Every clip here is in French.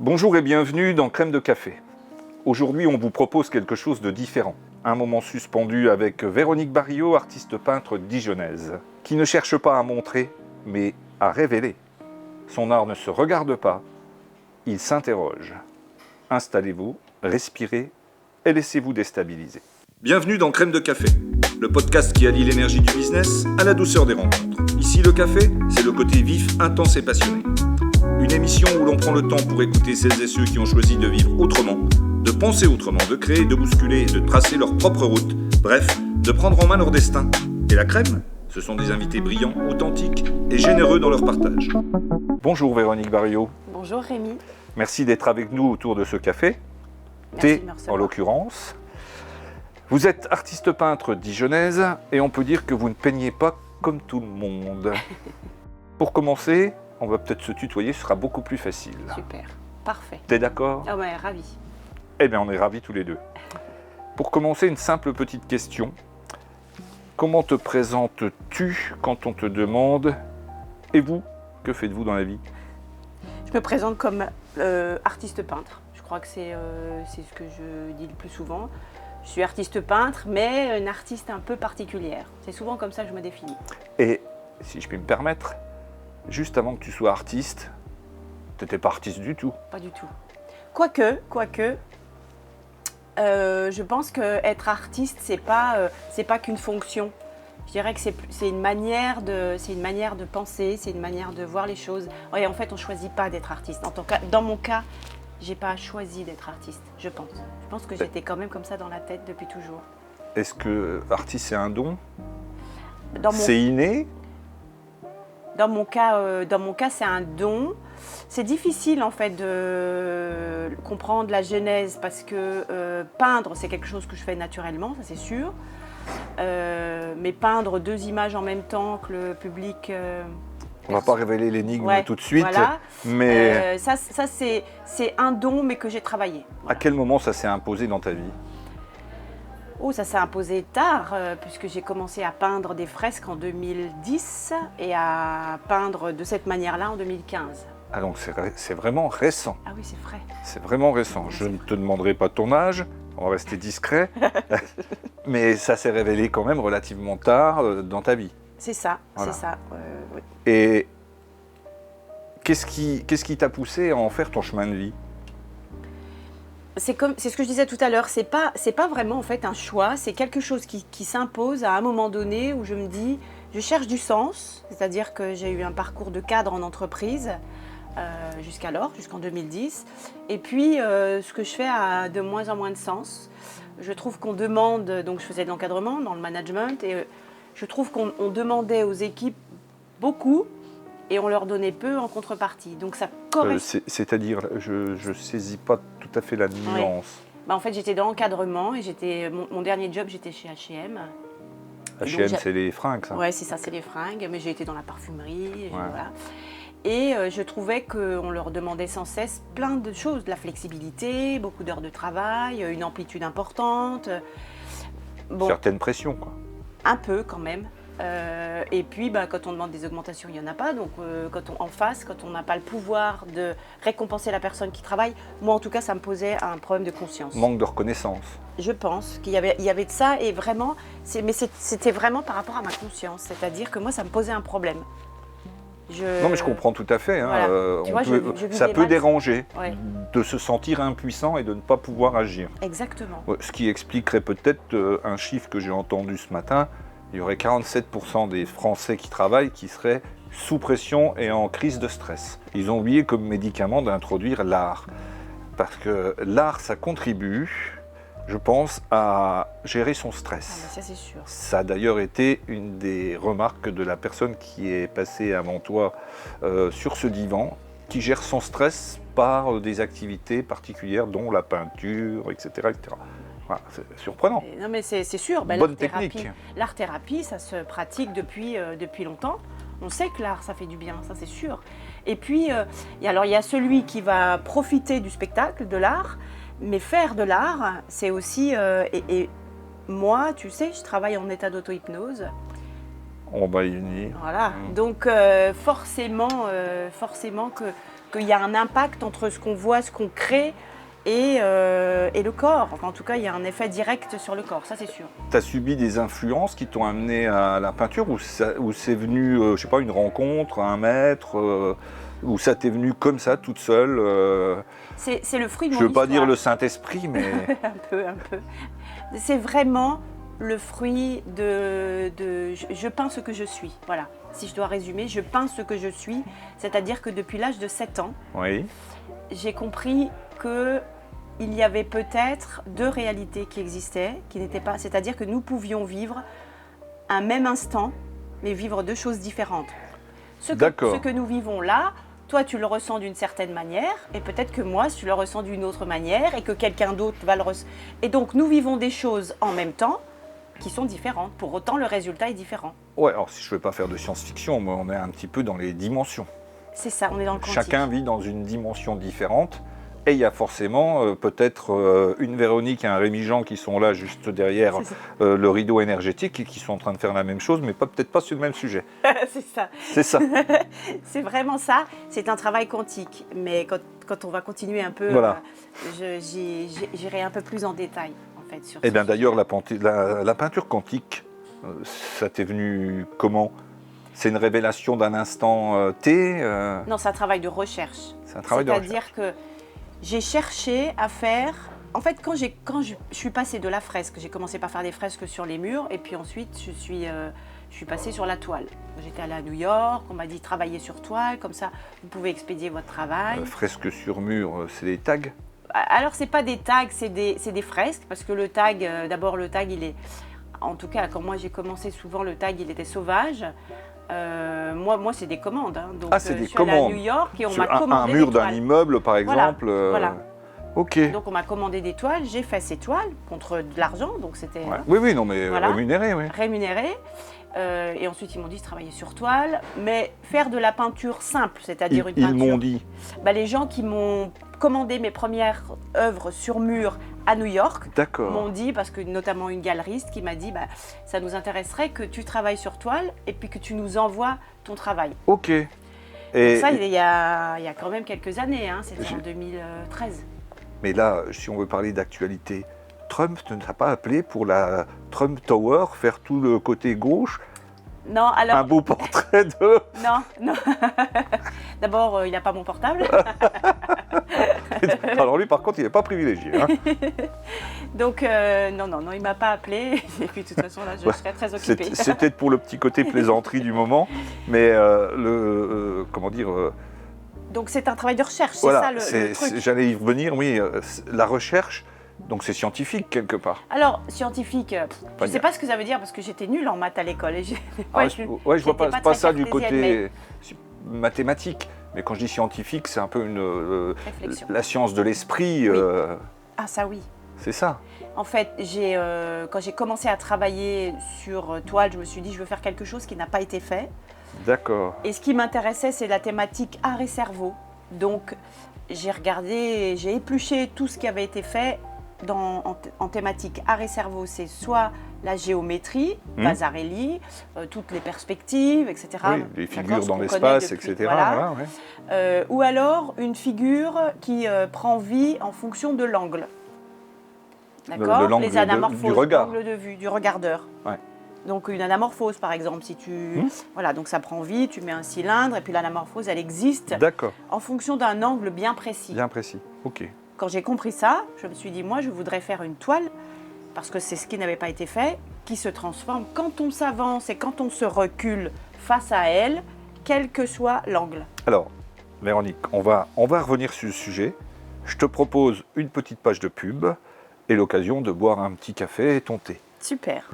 Bonjour et bienvenue dans Crème de Café. Aujourd'hui, on vous propose quelque chose de différent. Un moment suspendu avec Véronique Barriot, artiste peintre dijonnaise, qui ne cherche pas à montrer, mais à révéler. Son art ne se regarde pas, il s'interroge. Installez-vous, respirez et laissez-vous déstabiliser. Bienvenue dans Crème de Café, le podcast qui allie l'énergie du business à la douceur des rencontres. Ici, le café, c'est le côté vif, intense et passionné. Une émission où l'on prend le temps pour écouter celles et ceux qui ont choisi de vivre autrement, de penser autrement, de créer, de bousculer et de tracer leur propre route. Bref, de prendre en main leur destin. Et la crème, ce sont des invités brillants, authentiques et généreux dans leur partage. Bonjour Véronique Barriot. Bonjour Rémi. Merci d'être avec nous autour de ce café. Merci, En l'occurrence. Vous êtes artiste peintre dijonnaise et on peut dire que vous ne peignez pas comme tout le monde. Pour commencer, on va peut-être se tutoyer, ce sera beaucoup plus facile. Super, parfait. T'es d'accord ? Ah ouais, ravi. Eh bien, on est ravis tous les deux. Pour commencer, une simple petite question. Comment te présentes-tu quand on te demande « Et vous, que faites-vous dans la vie ?» Je me présente comme artiste peintre. Je crois que c'est ce que je dis le plus souvent. Je suis artiste peintre, mais une artiste un peu particulière. C'est souvent comme ça que je me définis. Et, si je puis me permettre, juste avant que tu sois artiste, tu n'étais pas artiste du tout. Pas du tout. Quoique, je pense qu'être artiste, c'est pas qu'une fonction. Je dirais que c'est une manière de penser, c'est une manière de voir les choses. Et en fait, on ne choisit pas d'être artiste. En tout cas, dans mon cas, j'ai pas choisi d'être artiste, je pense. Je pense que j'étais quand même comme ça dans la tête depuis toujours. Est-ce que artiste, c'est un don ? C'est C'est inné ? Dans mon cas, c'est un don. C'est difficile en fait de comprendre la genèse parce que peindre, c'est quelque chose que je fais naturellement, ça c'est sûr. Mais peindre deux images en même temps que le public... On ne va pas révéler l'énigme tout de suite, voilà. mais ça c'est un don, mais que j'ai travaillé. Voilà. À quel moment ça s'est imposé dans ta vie ? Oh, ça s'est imposé tard, puisque j'ai commencé à peindre des fresques en 2010 et à peindre de cette manière-là en 2015. Ah donc c'est vraiment récent. Ah oui, c'est frais. C'est vraiment récent. Je ne te demanderai pas ton âge, on va rester discret, mais ça s'est révélé quand même relativement tard dans ta vie. C'est ça, Voilà. c'est ça. Oui. Et qu'est-ce qui t'a poussé à en faire ton chemin de vie ? C'est ce que je disais tout à l'heure, c'est pas vraiment en fait un choix, c'est quelque chose qui s'impose à un moment donné où je me dis, je cherche du sens, c'est-à-dire que j'ai eu un parcours de cadre en entreprise jusqu'en 2010, et puis ce que je fais a de moins en moins de sens. Je trouve qu'on demande, donc je faisais de l'encadrement dans le management, et je trouve qu'on demandait aux équipes beaucoup, et on leur donnait peu en contrepartie. Donc ça correspond. C'est-à-dire, je ne saisis pas tout à fait la nuance. Oui. En fait, j'étais dans l'encadrement et mon dernier job, j'étais chez H&M. H&M, c'est les fringues, ça ? Oui, c'est ça, c'est les fringues. Mais j'ai été dans la parfumerie. Ouais. Voilà. Et je trouvais qu'on leur demandait sans cesse plein de choses. De la flexibilité, beaucoup d'heures de travail, une amplitude importante. Bon, Certaines pressions, quoi. un peu quand même. Et puis, quand on demande des augmentations, il n'y en a pas. Donc, quand on n'a pas le pouvoir de récompenser la personne qui travaille, moi, en tout cas, ça me posait un problème de conscience. Manque de reconnaissance. Je pense qu'il y avait de ça. Et vraiment, c'était vraiment par rapport à ma conscience. C'est-à-dire que moi, ça me posait un problème. Non, mais je comprends tout à fait. Hein. Voilà. Tu vois, ça peut déranger ouais. de se sentir impuissant et de ne pas pouvoir agir. Exactement. Ce qui expliquerait peut-être un chiffre que j'ai entendu ce matin. Il y aurait 47% des Français qui travaillent qui seraient sous pression et en crise de stress. Ils ont oublié comme médicament d'introduire l'art. Parce que l'art, ça contribue, je pense, à gérer son stress. Ça, c'est sûr. Ça a d'ailleurs été une des remarques de la personne qui est passée avant toi sur ce divan, qui gère son stress par des activités particulières, dont la peinture, etc. etc. Voilà, c'est surprenant. Non, mais c'est sûr. Bonne technique. L'art-thérapie, ça se pratique depuis longtemps. On sait que l'art, ça fait du bien, ça c'est sûr. Et puis, il y a celui qui va profiter du spectacle, de l'art, mais faire de l'art, c'est aussi... et moi, tu sais, je travaille en état d'auto-hypnose. On va y venir. Voilà. Donc, forcément que qu'il y a un impact entre ce qu'on voit, ce qu'on crée et le corps. Enfin, en tout cas, il y a un effet direct sur le corps, ça c'est sûr. Tu as subi des influences qui t'ont amené à la peinture ou c'est venu, je sais pas, une rencontre, un maître, ou ça t'est venu comme ça, toute seule C'est le fruit de Je mon veux pas histoire. dire le Saint-Esprit, mais... Un peu. C'est vraiment le fruit je peins ce que je suis. Voilà. Si je dois résumer, je peins ce que je suis. C'est-à-dire que depuis l'âge de 7 ans, Oui, j'ai compris qu'il y avait peut-être deux réalités qui existaient, qui n'étaient pas. C'est-à-dire que nous pouvions vivre un même instant, mais vivre deux choses différentes. Ce que nous vivons là, toi, tu le ressens d'une certaine manière, et peut-être que moi, tu le ressens d'une autre manière, et que quelqu'un d'autre va le ressentir. Et donc, nous vivons des choses en même temps qui sont différentes. Pour autant, le résultat est différent. ouais, alors si je ne veux pas faire de science-fiction, mais on est un petit peu dans les dimensions. C'est ça, on est dans le quantique. Chacun vit dans une dimension différente. Et il y a forcément peut-être une Véronique et un Rémi Jean qui sont là juste derrière le rideau énergétique et qui sont en train de faire la même chose, mais peut-être pas sur le même sujet. C'est ça. C'est ça. C'est vraiment ça. C'est un travail quantique. Mais quand on va continuer un peu, Voilà. j'irai un peu plus en détail en fait, sur Et ce bien sujet. d'ailleurs, la peinture quantique, ça t'est venu comment? C'est une révélation d'un instant T Non, c'est un travail de recherche. C'est un travail de recherche. C'est-à-dire que j'ai cherché à faire... En fait, quand je suis passée de la fresque, j'ai commencé par faire des fresques sur les murs, et puis ensuite, je suis passée sur la toile. J'étais allée à New York, on m'a dit travailler sur toile, comme ça, vous pouvez expédier votre travail. Fresque sur mur, c'est des tags? Alors, c'est pas des tags, c'est des fresques, parce que le tag, d'abord, le tag, il est... En tout cas, quand moi j'ai commencé, souvent, le tag, il était sauvage. Moi c'est des commandes. Hein. Donc, c'est des je suis allée à commandes. New York et on Sur m'a commandé un mur des d'un toiles. immeuble, par exemple. Voilà. Ok. Donc on m'a commandé des toiles, j'ai fait ces toiles contre de l'argent, donc c'était Ouais. Oui, non, mais Voilà. rémunéré, oui. rémunéré. Et ensuite ils m'ont dit de travailler sur toile, mais faire de la peinture simple, c'est-à-dire une Ils peinture. m'ont dit. Les gens qui m'ont commandé mes premières œuvres sur mur à New York D'accord. m'ont dit, parce que notamment une galeriste qui m'a dit, ça nous intéresserait que tu travailles sur toile et puis que tu nous envoies ton travail. Ok. Donc Et, ça, il y a quand même quelques années, hein, c'était en 2013. mais là, si on veut parler d'actualité, Trump ne t'a pas appelé pour la Trump Tower, faire tout le côté gauche, Non, alors... un beau portrait de... Non. D'abord, il n'a pas mon portable. Alors lui, par contre, il n'est pas privilégié. Hein. Donc, non, il ne m'a pas appelé. Et puis, de toute façon, là, je serais très occupée. C'est peut-être pour le petit côté plaisanterie du moment, mais comment dire... Donc, c'est un travail de recherche, voilà, c'est ça le truc. j'allais y revenir, oui. La recherche, donc c'est scientifique quelque part. Alors, scientifique, je ne sais bien. pas ce que ça veut dire parce que j'étais nulle en maths à l'école. Et Je vois pas très ça du cartésienne, côté mathématique. Mais quand je dis scientifique, c'est un peu Réflexion. la science de l'esprit. Oui. Ah, ça oui. C'est ça. En fait, quand j'ai commencé à travailler sur toile, je me suis dit, je veux faire quelque chose qui n'a pas été fait. D'accord. Et ce qui m'intéressait, c'est la thématique art et cerveau. Donc, j'ai regardé, j'ai épluché tout ce qui avait été fait en thématique art et cerveau. C'est soit la géométrie, Vasarely, toutes les perspectives, etc. Oui, les figures Ce dans qu'on l'espace, connaît depuis, etc. voilà. Voilà, ouais. Ou alors une figure qui prend vie en fonction de l'angle. D'accord. De l'angle Les anamorphoses, du regard. l'angle de vue, du regardeur. Ouais. Donc une anamorphose par exemple, si tu... Voilà, donc ça prend vie, tu mets un cylindre et puis l'anamorphose elle existe D'accord, en fonction d'un angle bien précis. bien précis. Ok. Quand j'ai compris ça, je me suis dit moi je voudrais faire une toile, parce que c'est ce qui n'avait pas été fait, qui se transforme quand on s'avance et quand on se recule face à elle, quel que soit l'angle. Alors, Véronique, on va revenir sur le sujet. Je te propose une petite page de pub et l'occasion de boire un petit café et ton thé. Super.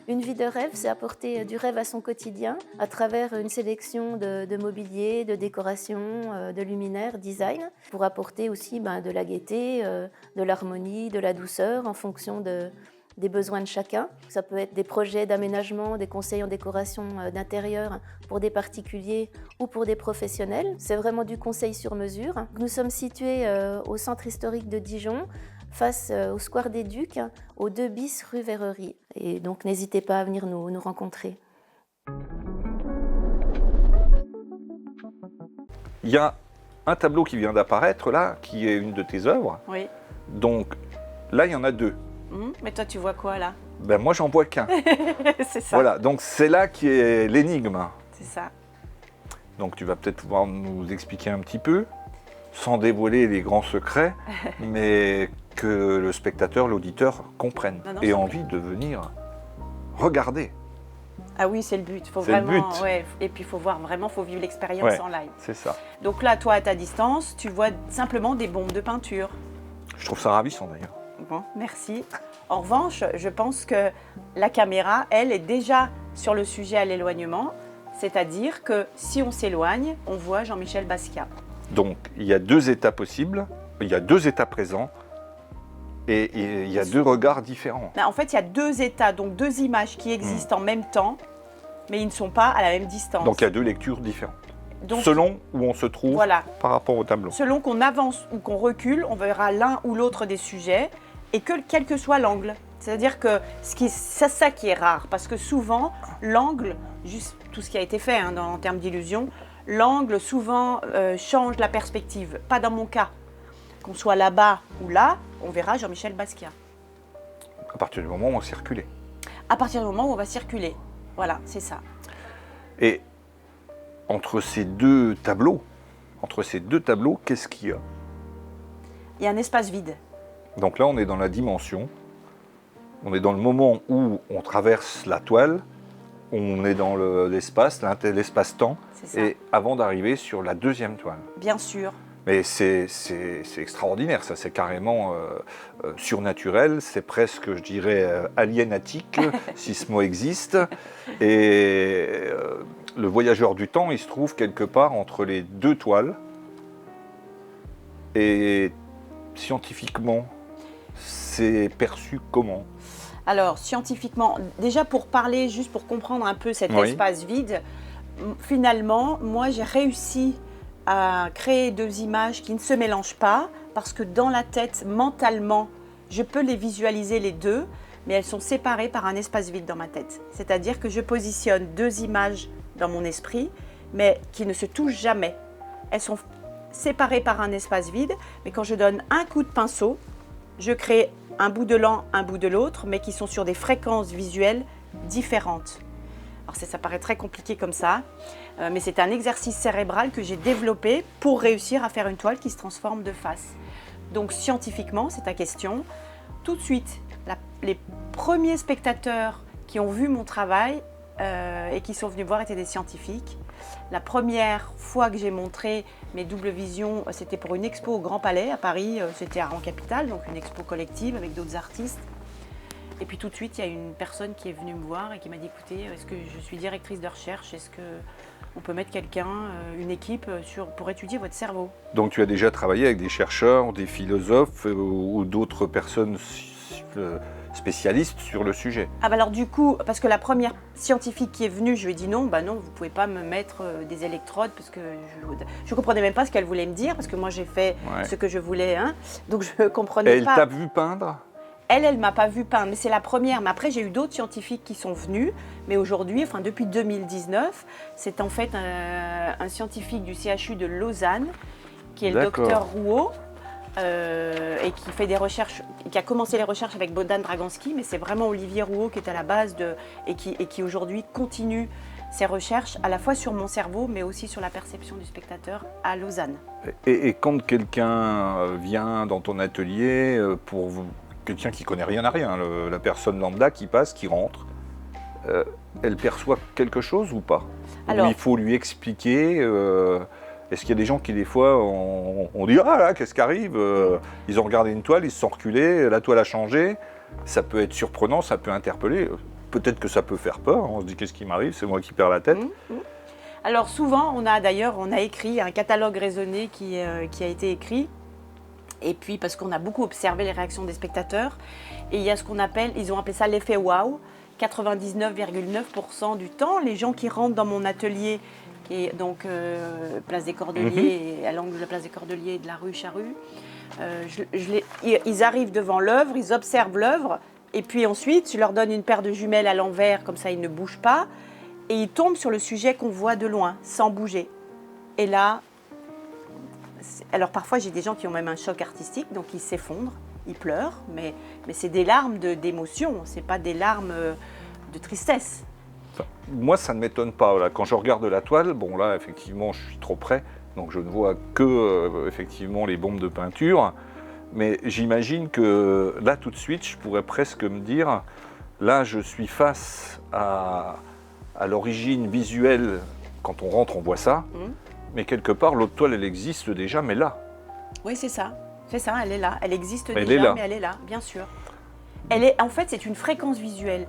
Une vie de rêve, c'est apporter du rêve à son quotidien à travers une sélection de mobilier, de décoration, de luminaires, design, pour apporter aussi de la gaieté, de l'harmonie, de la douceur en fonction des besoins de chacun. Ça peut être des projets d'aménagement, des conseils en décoration d'intérieur pour des particuliers ou pour des professionnels. C'est vraiment du conseil sur mesure. Nous sommes situés au centre historique de Dijon, face au Square des Ducs, au 2 bis rue Verrerie. Et donc n'hésitez pas à venir nous rencontrer. il y a un tableau qui vient d'apparaître là, qui est une de tes œuvres. Oui. Donc là, il y en a deux. Mais toi, tu vois quoi là? Ben, moi, j'en vois qu'un. C'est ça. Voilà, donc c'est là qui est l'énigme. C'est ça. Donc tu vas peut-être pouvoir nous expliquer un petit peu, sans dévoiler les grands secrets, mais que le spectateur, l'auditeur comprenne Non, et c'est envie de venir regarder. Ah oui, c'est le but. Faut C'est le vraiment, but. ouais, et puis il faut voir vraiment, faut vivre l'expérience Ouais. en live. C'est ça. Donc là, toi, à ta distance, tu vois simplement des bombes de peinture. Je trouve ça ravissant d'ailleurs. Bon, merci. En revanche, je pense que la caméra, elle, est déjà sur le sujet à l'éloignement. C'est-à-dire que si on s'éloigne, on voit Jean-Michel Basquiat. Donc il y a deux états possibles, il y a deux états présents et il y a deux regards différents. En fait, il y a deux états, donc deux images qui existent en même temps, mais ils ne sont pas à la même distance. Donc il y a deux lectures différentes, Donc, selon où on se trouve voilà. par rapport au tableau. Selon qu'on avance ou qu'on recule, on verra l'un ou l'autre des sujets, et que quel que soit l'angle. C'est-à-dire que c'est ça qui est rare, parce que souvent, l'angle, juste tout ce qui a été fait en termes d'illusion, l'angle souvent change la perspective. Pas dans mon cas. Qu'on soit là-bas ou là, on verra Jean-Michel Basquiat. À partir du moment où on circulait. À partir du moment où on va circuler. Voilà, c'est ça. Et entre ces deux tableaux, qu'est-ce qu'il y a? Il y a un espace vide. Donc là, on est dans la dimension, on est dans le moment où on traverse la toile, on est dans l'espace, l'espace-temps, C'est ça. et avant d'arriver sur la deuxième toile. Bien sûr. Mais c'est extraordinaire, ça, c'est carrément surnaturel, c'est presque, je dirais, aliénatique, si ce mot existe. Et le voyageur du temps, il se trouve quelque part entre les deux toiles. Et scientifiquement, c'est perçu comment? Alors, scientifiquement, déjà pour parler, juste pour comprendre un peu cet Oui. espace vide, finalement, moi j'ai réussi à créer deux images qui ne se mélangent pas, parce que dans la tête, mentalement, je peux les visualiser les deux, mais elles sont séparées par un espace vide dans ma tête. C'est-à-dire que je positionne deux images dans mon esprit, mais qui ne se touchent jamais. Elles sont séparées par un espace vide, mais quand je donne un coup de pinceau, je crée un bout de l'un, un bout de l'autre, mais qui sont sur des fréquences visuelles différentes. Alors ça paraît très compliqué comme ça, mais c'est un exercice cérébral que j'ai développé pour réussir à faire une toile qui se transforme de face. Donc scientifiquement, c'est ta question. Tout de suite, les premiers spectateurs qui ont vu mon travail et qui sont venus voir étaient des scientifiques. La première fois que j'ai montré mes doubles visions, c'était pour une expo au Grand Palais à Paris, c'était à Capital, donc une expo collective avec d'autres artistes. Et puis tout de suite, il y a une personne qui est venue me voir et qui m'a dit, écoutez, est-ce que je suis directrice de recherche, est-ce qu'on peut mettre quelqu'un, une équipe pour étudier votre cerveau? Donc tu as déjà travaillé avec des chercheurs, des philosophes ou d'autres personnes spécialistes sur le sujet? Ah bah alors du coup, parce que la première scientifique qui est venue, je lui ai dit non, bah non, vous pouvez pas me mettre des électrodes, parce que je comprenais même pas ce qu'elle voulait me dire, parce que moi j'ai fait ce que je voulais, donc je comprenais Elle pas. t'a vu peindre? Elle m'a pas vu peindre, mais c'est la première. Mais après, j'ai eu d'autres scientifiques qui sont venus. Mais aujourd'hui, enfin depuis 2019, c'est en fait un scientifique du CHU de Lausanne, qui est le docteur Rouault, et qui fait des recherches, qui a commencé les recherches avec Bohdan Draganski, mais c'est vraiment Olivier Rouault qui est à la base et qui aujourd'hui continue ses recherches à la fois sur mon cerveau, mais aussi sur la perception du spectateur à Lausanne. Et quand quelqu'un vient dans ton atelier pour quelqu'un qui connaît rien à rien, la personne lambda qui passe, qui rentre, elle perçoit quelque chose ou pas? Alors, ou il faut lui expliquer est-ce qu'il y a des gens qui des fois on dit ah là qu'est-ce qui arrive, ils ont regardé une toile, ils se sont reculés, la toile a changé, ça peut être surprenant, ça peut interpeller, peut-être que ça peut faire peur, on se dit qu'est-ce qui m'arrive, c'est moi qui perds la tête. Alors souvent on a écrit un catalogue raisonné qui a été écrit. Et puis parce qu'on a beaucoup observé les réactions des spectateurs, et il y a ce qu'on appelle, ils ont appelé ça l'effet waouh, 99,9% du temps, les gens qui rentrent dans mon atelier, qui est donc place des Cordeliers, et à l'angle de la place des Cordeliers et de la rue Charrue, ils arrivent devant l'œuvre, ils observent l'œuvre, et puis ensuite je leur donne une paire de jumelles à l'envers, comme ça ils ne bougent pas, et ils tombent sur le sujet qu'on voit de loin, sans bouger. Et là, Alors parfois j'ai des gens qui ont même un choc artistique, donc ils s'effondrent, ils pleurent, mais c'est des larmes d'émotion, c'est pas des larmes de tristesse. Enfin, moi, ça ne m'étonne pas. Là, quand je regarde la toile, bon là, effectivement, je suis trop près, donc je ne vois que effectivement les bombes de peinture. Mais j'imagine que là, tout de suite, je pourrais presque me dire, là, je suis face à l'origine visuelle. Quand on rentre, on voit ça. Mais quelque part, l'autre toile, elle existe déjà, mais là. Oui, c'est ça, elle est là, elle existe Elle déjà, est là. mais elle est là, bien sûr. En fait, c'est une fréquence visuelle.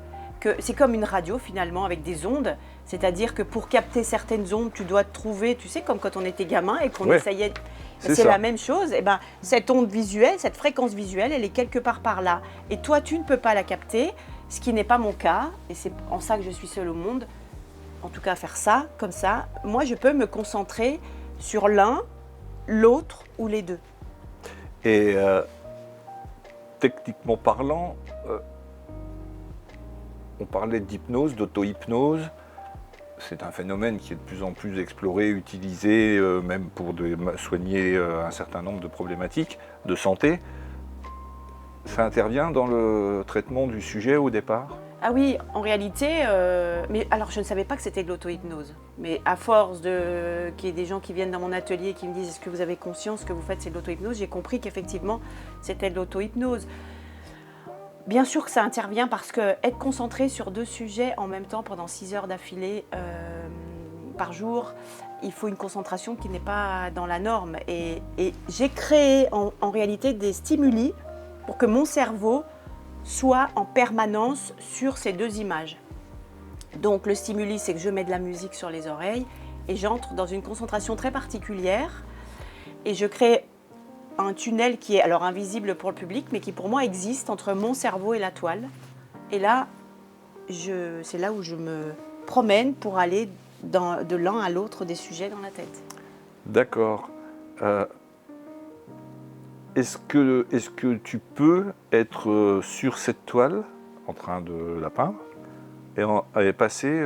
C'est comme une radio finalement avec des ondes, c'est-à-dire que pour capter certaines ondes, tu dois trouver, tu sais, comme quand on était gamin et qu'on essayait. C'est ça. la même chose. Et ben, cette onde visuelle, cette fréquence visuelle, elle est quelque part par là. Et toi, tu ne peux pas la capter, ce qui n'est pas mon cas. Et c'est en ça que je suis seule au monde. En tout cas, à faire ça, comme ça. Moi, je peux me concentrer sur l'un, l'autre ou les deux. Et techniquement parlant, on parlait d'hypnose, d'auto-hypnose. C'est un phénomène qui est de plus en plus exploré, utilisé, même pour soigner un certain nombre de problématiques de santé. Ça intervient dans le traitement du sujet au départ? Ah oui, en réalité, mais alors je ne savais pas que c'était de l'auto-hypnose. Mais à force qu'il y ait des gens qui viennent dans mon atelier et qui me disent « Est-ce que vous avez conscience que vous faites c'est de l'auto-hypnose ?» J'ai compris qu'effectivement, c'était de l'auto-hypnose. Bien sûr que ça intervient parce que être concentré sur 2 sujets en même temps pendant 6 heures d'affilée par jour, il faut une concentration qui n'est pas dans la norme. Et j'ai créé en réalité des stimuli pour que mon cerveau soit en permanence sur ces 2 images. Donc le stimuli, c'est que je mets de la musique sur les oreilles et j'entre dans une concentration très particulière et je crée un tunnel qui est alors invisible pour le public, mais qui pour moi existe entre mon cerveau et la toile. Et là, c'est là où je me promène pour aller de l'un à l'autre des sujets dans la tête. D'accord. Est-ce que tu peux être sur cette toile, en train de la peindre, et passer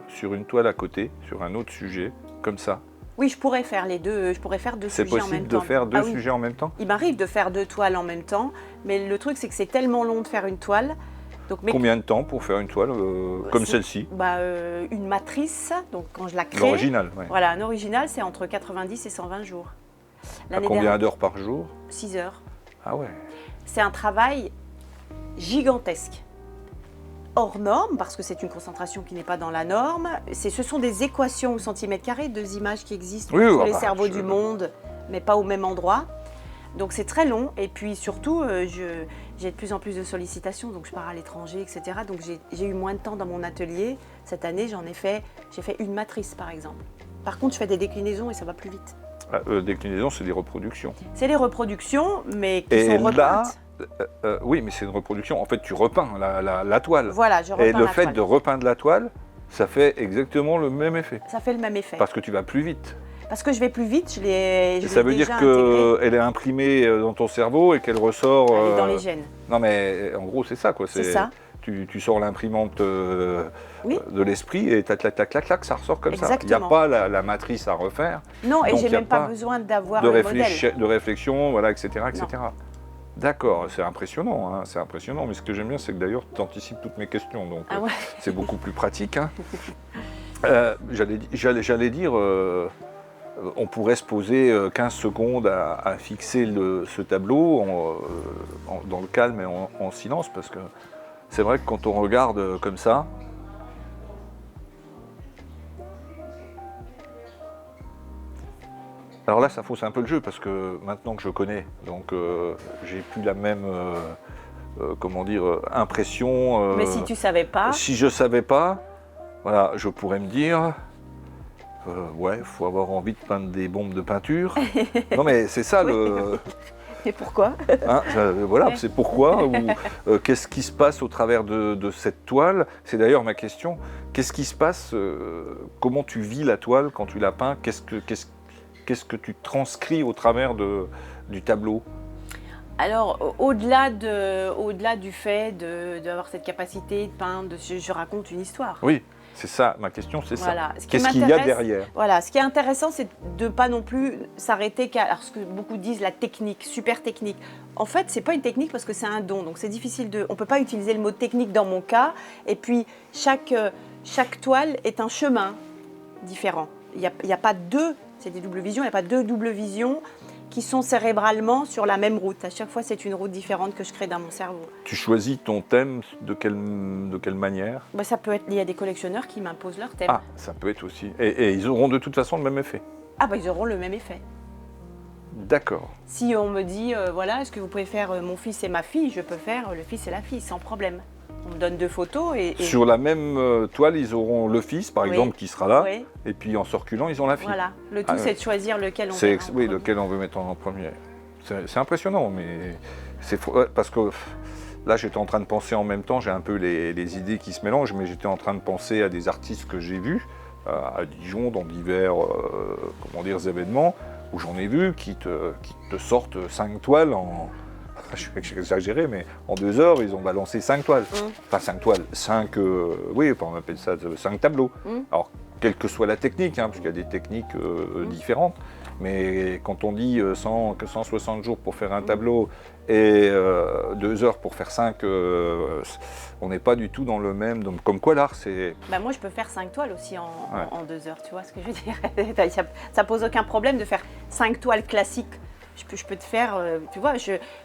sur une toile à côté, sur un autre sujet, comme ça? Oui, je pourrais faire les deux. Je pourrais faire 2 sujets en même temps. C'est possible de faire 2 sujets en même temps? Il m'arrive de faire 2 toiles en même temps, mais le truc c'est que c'est tellement long de faire une toile. Donc, combien de temps pour faire une toile comme celle-ci? Une matrice, donc quand je la crée. L'original, oui. Voilà, un original c'est entre 90 et 120 jours. À combien d'heures par jour? 6 heures. Ah ouais. C'est un travail gigantesque. Hors norme, parce que c'est une concentration qui n'est pas dans la norme. Ce sont des équations au centimètre carré, 2 images qui existent pour tous les cerveaux du monde, mais pas au même endroit. Donc c'est très long. Et puis surtout, j'ai de plus en plus de sollicitations, donc je pars à l'étranger, etc. Donc j'ai eu moins de temps dans mon atelier. Cette année, j'ai fait une matrice, par exemple. Par contre, je fais des déclinaisons et ça va plus vite. Déclinaison, c'est des reproductions. C'est des reproductions, mais qui sont repeintes. Oui, mais c'est une reproduction. En fait, tu repeins la toile. Voilà, je repeins la toile. Et le fait de repeindre la toile, ça fait exactement le même effet. Ça fait le même effet. Parce que tu vas plus vite. Parce que je vais plus vite, ça veut dire qu'elle est imprimée dans ton cerveau et qu'elle ressort... Elle est dans les gènes. Non, mais en gros, c'est ça, quoi. C'est ça. Tu sors l'imprimante de l'esprit et tac, tac, tac, tac, tac, ça ressort comme Exactement. ça. Il n'y a pas la matrice à refaire. Non, et j'ai même pas besoin d'avoir le modèle. De réflexion, voilà, etc., etc. D'accord, c'est impressionnant, hein, c'est impressionnant. Mais ce que j'aime bien, c'est que d'ailleurs, tu anticipes toutes mes questions. Donc, c'est beaucoup plus pratique. Hein. J'allais dire, on pourrait se poser 15 secondes à fixer ce tableau dans le calme et en silence, parce que c'est vrai que quand on regarde comme ça, alors là ça fausse un peu le jeu, parce que maintenant que je connais, donc j'ai plus la même impression. Mais si tu savais pas. Si je savais pas, voilà, je pourrais me dire. Ouais, il faut avoir envie de peindre des bombes de peinture. Non mais c'est ça le... Et pourquoi hein, voilà, c'est pourquoi, ou qu'est-ce qui se passe au travers de cette toile? C'est d'ailleurs ma question. Qu'est-ce qui se passe, comment tu vis la toile quand tu la peins? Qu'est-ce que tu transcris au travers du tableau? Alors, au-delà du fait d'avoir cette capacité de peindre, je raconte une histoire. Oui. C'est ça, ma question, c'est Voilà. ça. Qu'est-ce qu'il y a derrière? Voilà, ce qui est intéressant, c'est de ne pas non plus s'arrêter qu'à alors, ce que beaucoup disent, la technique, super technique. En fait, c'est pas une technique parce que c'est un don, donc c'est difficile de... On ne peut pas utiliser le mot technique dans mon cas, et puis chaque toile est un chemin différent. Il y a pas deux, c'est des doubles visions, il n'y a pas deux doubles visions qui sont cérébralement sur la même route. À chaque fois, c'est une route différente que je crée dans mon cerveau. Tu choisis ton thème de quelle manière? Bah, ça peut être lié à des collectionneurs qui m'imposent leur thème. Ah, ça peut être aussi. Et ils auront de toute façon le même effet? Ah bah ils auront le même effet. D'accord. Si on me dit, voilà, est-ce que vous pouvez faire mon fils et ma fille, je peux faire le fils et la fille, sans problème. On me donne 2 photos et... Sur la même toile, ils auront le fils, par Oui. exemple, qui sera là, Oui. et puis en circulant, ils ont la fille. Voilà, le tout Ah, c'est de choisir lequel on C'est met en oui, premier. lequel on veut mettre en premier. C'est impressionnant, mais c'est parce que là, j'étais en train de penser en même temps, j'ai un peu les idées qui se mélangent, mais j'étais en train de penser à des artistes que j'ai vus à Dijon, dans divers événements, où j'en ai vu qui te sortent 5 toiles en... Je vais exagérer, mais en 2 heures, ils ont balancé 5 toiles. Enfin, 5 toiles, 5, oui, on appelle ça 5 tableaux. Alors, quelle que soit la technique, parce qu'il y a des techniques différentes, mais quand on dit 160 jours pour faire un tableau et 2 heures pour faire 5, on n'est pas du tout dans le même. Donc, comme quoi l'art, c'est... Bah moi je peux faire 5 toiles aussi en 2 heures, tu vois ce que je veux dire. Ça pose aucun problème de faire 5 toiles classiques. Je peux te faire, tu vois,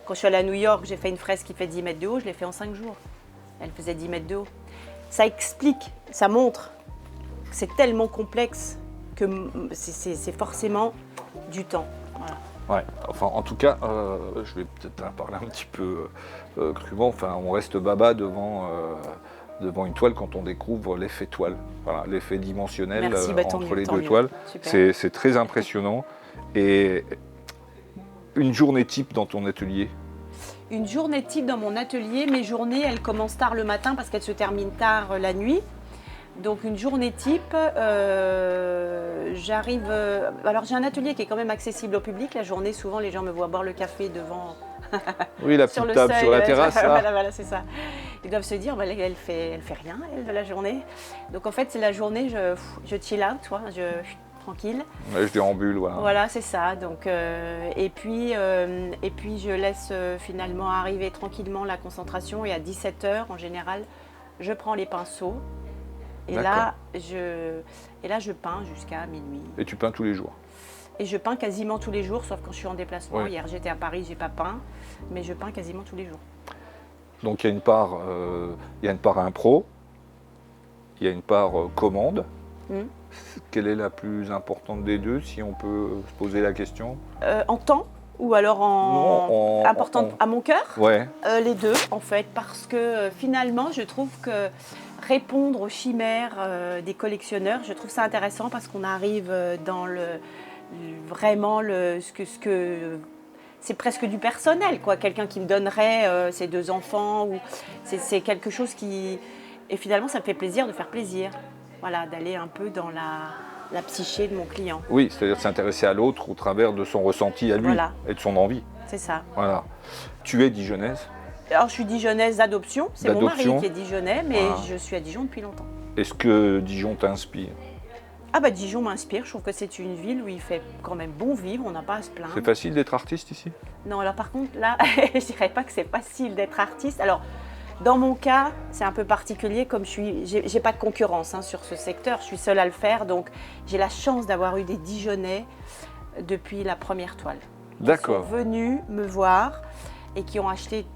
quand je suis allée à New York, j'ai fait une fresque qui fait 10 mètres de haut, je l'ai fait en 5 jours. Elle faisait 10 mètres de haut. Ça explique, ça montre que c'est tellement complexe que c'est forcément du temps. Voilà. Ouais, enfin en tout cas, je vais peut-être en parler un petit peu crûment, enfin on reste baba devant une toile quand on découvre l'effet toile, voilà, l'effet dimensionnel. Merci, bah, entre les tant 2 mieux. toiles. Super. C'est très impressionnant. Et une journée type dans ton atelier? Une journée type dans mon atelier, mes journées elles commencent tard le matin parce qu'elles se terminent tard la nuit. Donc une journée type, j'arrive... alors j'ai un atelier qui est quand même accessible au public. La journée, souvent les gens me voient boire le café devant... Oui, la sur petite le table seuil, sur la terrasse. Là. voilà, c'est ça. Ils doivent se dire, bah, elle fait rien, elle, de la journée. Donc en fait, c'est la journée, je chill out, toi, je suis tranquille. Ouais, je déambule, voilà. Voilà, c'est ça. Donc, et puis je laisse finalement arriver tranquillement la concentration. Et à 17h, en général, je prends les pinceaux. Et là, je peins jusqu'à minuit. Et tu peins tous les jours? Et je peins quasiment tous les jours, sauf quand je suis en déplacement. Ouais. Hier, j'étais à Paris, j'ai pas peint, mais je peins quasiment tous les jours. Donc il y a une part, impro, il y a une part commande. Quelle est la plus importante des deux, si on peut se poser la question? En temps ou alors importante à mon cœur? Ouais. Les deux, en fait, parce que finalement, je trouve que répondre aux chimères des collectionneurs, je trouve ça intéressant parce qu'on arrive dans c'est presque du personnel, quoi. Quelqu'un qui me donnerait ses 2 enfants, ou c'est quelque chose qui... Et finalement, ça me fait plaisir de faire plaisir. Voilà, d'aller un peu dans la psyché de mon client. Oui, c'est-à-dire s'intéresser à l'autre au travers de son ressenti à lui et de son envie. C'est ça. Voilà. Tu es dijonnaise? Alors, je suis dijonnaise d'adoption. C'est mon mari qui est dijonnais, mais je suis à Dijon depuis longtemps. Est-ce que Dijon t'inspire? Ah bah Dijon m'inspire, je trouve que c'est une ville où il fait quand même bon vivre, on n'a pas à se plaindre. C'est facile d'être artiste ici? Non, alors par contre, là, je dirais pas que c'est facile d'être artiste. Alors, dans mon cas, c'est un peu particulier, comme j'ai pas de concurrence sur ce secteur, je suis seule à le faire, donc j'ai la chance d'avoir eu des Dijonnais depuis la première toile. D'accord. Ils sont venus me voir et qui ont acheté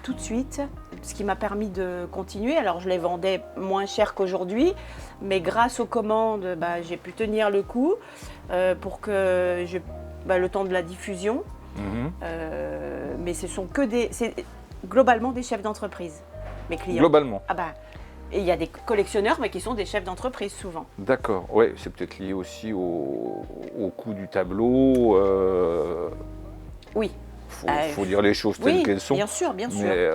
tout de suite, ce qui m'a permis de continuer. Alors je les vendais moins cher qu'aujourd'hui, mais grâce aux commandes, j'ai pu tenir le coup pour que le temps de la diffusion. Mais ce sont c'est globalement des chefs d'entreprise, mes clients. Globalement. Et il y a des collectionneurs, mais qui sont des chefs d'entreprise souvent. D'accord, oui, c'est peut-être lié aussi au coût du tableau. Oui. Faut dire les choses telles qu'elles sont. Bien sûr, bien sûr. Mais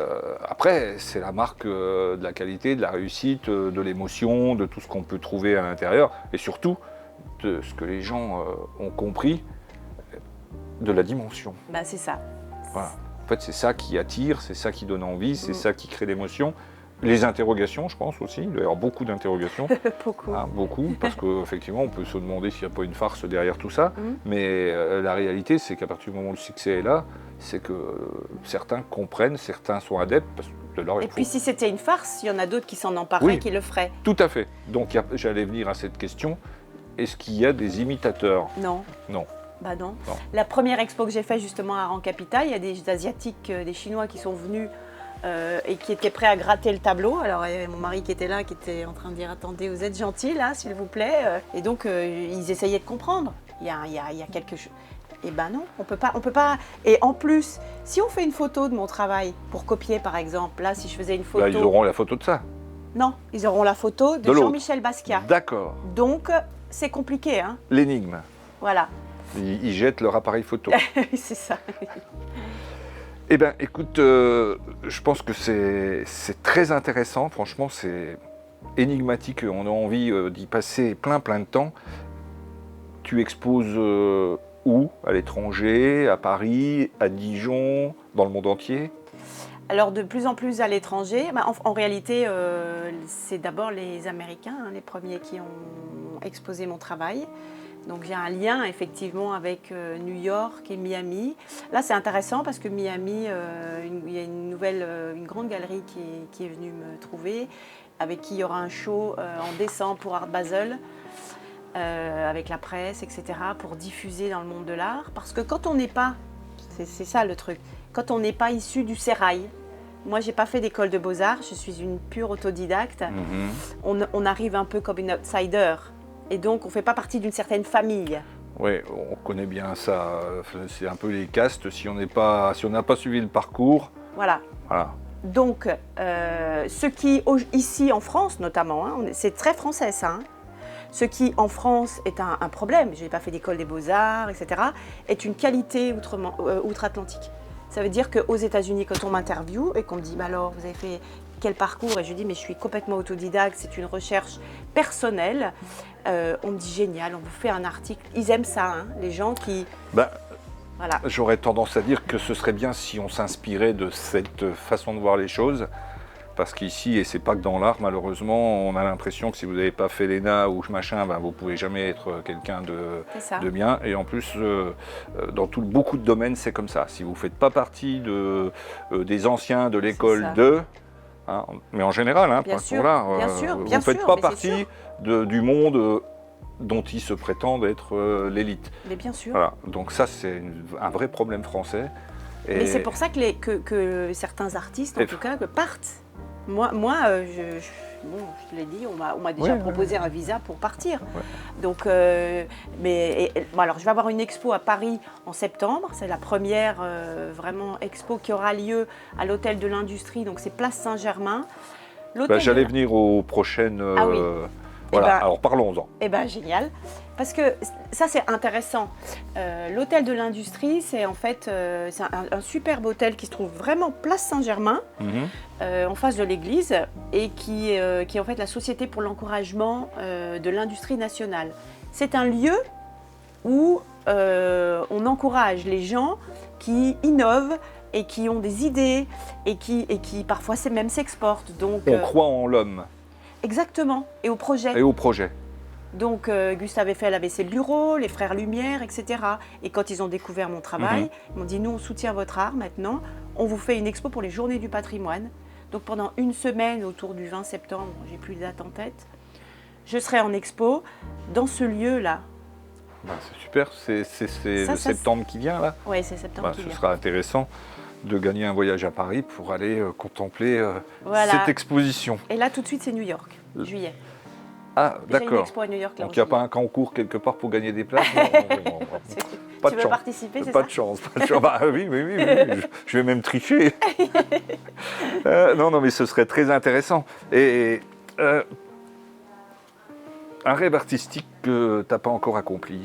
après, c'est la marque de la qualité, de la réussite, de l'émotion, de tout ce qu'on peut trouver à l'intérieur, et surtout de ce que les gens ont compris de la dimension. C'est ça. Voilà. En fait, c'est ça qui attire, c'est ça qui donne envie, c'est ça qui crée l'émotion. Les interrogations, je pense aussi. Il doit y avoir beaucoup d'interrogations. Beaucoup. Beaucoup, parce qu'effectivement, on peut se demander s'il n'y a pas une farce derrière tout ça. Mhm. Mais la réalité, c'est qu'à partir du moment où le succès est là, c'est que certains comprennent, certains sont adeptes. Parce que de l'art, Et puis si c'était une farce, il y en a d'autres qui s'en empareraient, Oui. qui le feraient. Tout à fait. Donc j'allais venir à cette question. Est-ce qu'il y a des imitateurs? Non. Non. Bah non. Non. La première expo que j'ai faite justement à Rang Capital, il y a des Asiatiques, des Chinois qui sont venus et qui étaient prêts à gratter le tableau. Alors il y avait mon mari qui était là, qui était en train de dire attendez, vous êtes gentils là, s'il vous plaît. Et donc ils essayaient de comprendre. Il y a quelque chose. Et ben non, on peut pas. Et en plus, si on fait une photo de mon travail pour copier par exemple, là si je faisais une photo. Là, ils auront la photo de ça. Non, ils auront la photo de l'autre. Jean-Michel Basquiat. D'accord. Donc c'est compliqué, hein. L'énigme. Voilà. Ils jettent leur appareil photo. C'est ça. Eh bien, écoute, je pense que c'est très intéressant. Franchement, c'est énigmatique. On a envie d'y passer plein de temps. Tu exposes où? À l'étranger, à Paris, à Dijon, dans le monde entier? Alors de plus en plus à l'étranger. Bah, en réalité, c'est d'abord les Américains, hein, les premiers qui ont exposé mon travail. Donc j'ai un lien effectivement avec New York et Miami. Là c'est intéressant parce que Miami, il y a une grande galerie qui est venue me trouver, avec qui il y aura un show en décembre pour Art Basel, avec la presse, etc., pour diffuser dans le monde de l'art. Parce que quand on n'est pas, c'est ça le truc, quand on n'est pas issu du sérail, moi j'ai pas fait d'école de beaux-arts, je suis une pure autodidacte, on arrive un peu comme une outsider. Et donc, on ne fait pas partie d'une certaine famille. Oui, on connaît bien ça. C'est un peu les castes. Si on n'a pas suivi le parcours. Voilà. Donc, ce qui, ici en France notamment, hein, c'est très français ça, hein, ce qui en France est un problème, je n'ai pas fait d'école des beaux-arts, etc., est une qualité outre-Atlantique. Ça veut dire qu'aux États-Unis, quand on m'interviewe et qu'on me dit bah alors, vous avez fait quel parcours? Et je dis mais je suis complètement autodidacte, c'est une recherche personnelle. On me dit génial, on vous fait un article. Ils aiment ça, hein, les gens qui. Voilà. J'aurais tendance à dire que ce serait bien si on s'inspirait de cette façon de voir les choses. Parce qu'ici, et c'est pas que dans l'art, malheureusement, on a l'impression que si vous n'avez pas fait l'ENA ou machin, ben, vous pouvez jamais être quelqu'un de bien. Et en plus, dans beaucoup de domaines, c'est comme ça. Si vous ne faites pas partie des anciens de l'école de... Hein, mais en général, hein, bien pas sûr, pour l'art, vous ne faites pas partie du monde dont ils se prétendent être l'élite. Mais bien sûr. Voilà. Donc ça, c'est un vrai problème français. Mais c'est pour ça que certains artistes, en tout cas, partent. Moi, je te l'ai dit, on m'a déjà proposé un visa pour partir. Ouais. Donc, alors, je vais avoir une expo à Paris en septembre. C'est la première vraiment expo qui aura lieu à l'Hôtel de l'Industrie. Donc, c'est Place Saint-Germain. J'allais venir aux prochaines... Ah oui. Voilà, alors parlons-en. Eh bien, génial. Parce que ça, c'est intéressant. L'hôtel de l'Industrie, c'est en fait c'est un superbe hôtel qui se trouve vraiment place Saint-Germain, en face de l'église, et qui est en fait la Société pour l'encouragement de l'industrie nationale. C'est un lieu où on encourage les gens qui innovent et qui ont des idées et qui parfois même s'exportent. Donc, on croit en l'homme. Exactement, et au projet. Et au projet. Donc Gustave Eiffel avait ses bureaux, les frères Lumière, etc. Et quand ils ont découvert mon travail, ils m'ont dit nous on soutient votre art maintenant, on vous fait une expo pour les Journées du patrimoine. Donc pendant une semaine autour du 20 septembre, j'ai plus de date en tête, je serai en expo dans ce lieu-là. C'est super, c'est le septembre qui vient là. Oui, c'est septembre qui vient. Ce sera intéressant de gagner un voyage à Paris pour aller contempler cette exposition. Et là tout de suite c'est New York, juillet. Ah, d'accord. À New York, là, donc il n'y a pas un concours quelque part pour gagner des places? Non, tu veux participer, c'est ça? Pas de chance. Bah, oui, je vais même tricher. Non, mais ce serait très intéressant. Et un rêve artistique que tu n'as pas encore accompli?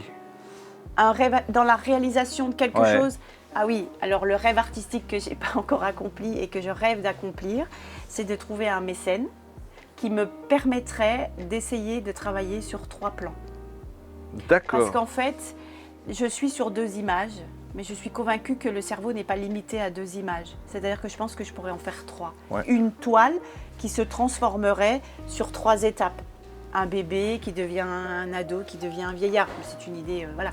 Un rêve dans la réalisation de quelque chose? Ah oui, alors le rêve artistique que je n'ai pas encore accompli et que je rêve d'accomplir, c'est de trouver un mécène qui me permettrait d'essayer de travailler sur 3 plans. D'accord. Parce qu'en fait, je suis sur 2 images Mais je suis convaincue que le cerveau n'est pas limité à 2 images. C'est-à-dire que je pense que je pourrais en faire 3. Ouais. Une toile qui se transformerait sur 3 étapes. Un bébé qui devient un ado, qui devient un vieillard. C'est une idée, voilà.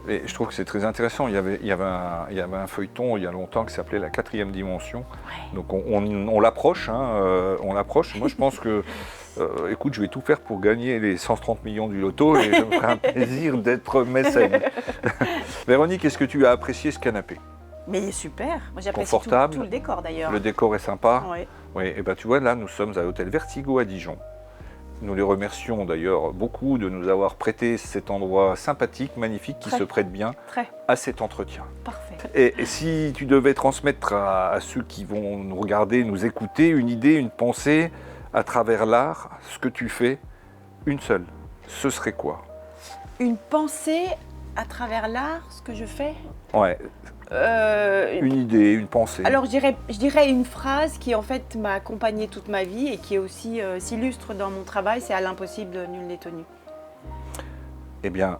Et je trouve que c'est très intéressant. Il y avait un feuilleton il y a longtemps qui s'appelait La 4e dimension. Ouais. Donc on l'approche, hein, on l'approche. Moi je pense que, écoute, je vais tout faire pour gagner les 130 millions du loto et je me ferai un plaisir d'être mécène. Véronique, est-ce que tu as apprécié ce canapé? Mais il est super. Moi j'apprécie Confortable. tout le décor d'ailleurs. Le décor est sympa. Ouais. Oui, et ben tu vois, là nous sommes à l'hôtel Vertigo à Dijon. Nous les remercions d'ailleurs beaucoup de nous avoir prêté cet endroit sympathique, magnifique, qui Très. se prête bien Très à cet entretien. parfait. Et si tu devais transmettre à ceux qui vont nous regarder, nous écouter, une idée, une pensée à travers l'art, ce que tu fais, une seule, ce serait quoi? Une pensée à travers l'art, ce que je fais. Ouais, une idée, une pensée. Alors je dirais une phrase qui en fait m'a accompagnée toute ma vie et qui est aussi s'illustre dans mon travail, c'est à l'impossible, nul n'est tenu. Eh bien,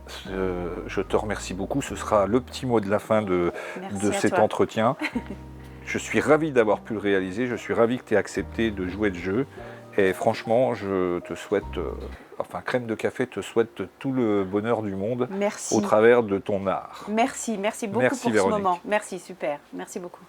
je te remercie beaucoup. Ce sera le petit mot de la fin de Merci à cet toi. entretien. Je suis ravi d'avoir pu le réaliser. Je suis ravi que tu aies accepté de jouer le jeu. Et franchement, je te souhaite, Crème de Café te souhaite tout le bonheur du monde Merci. au travers de ton art. Merci beaucoup Merci, pour Véronique. ce moment. Merci, super. Merci beaucoup.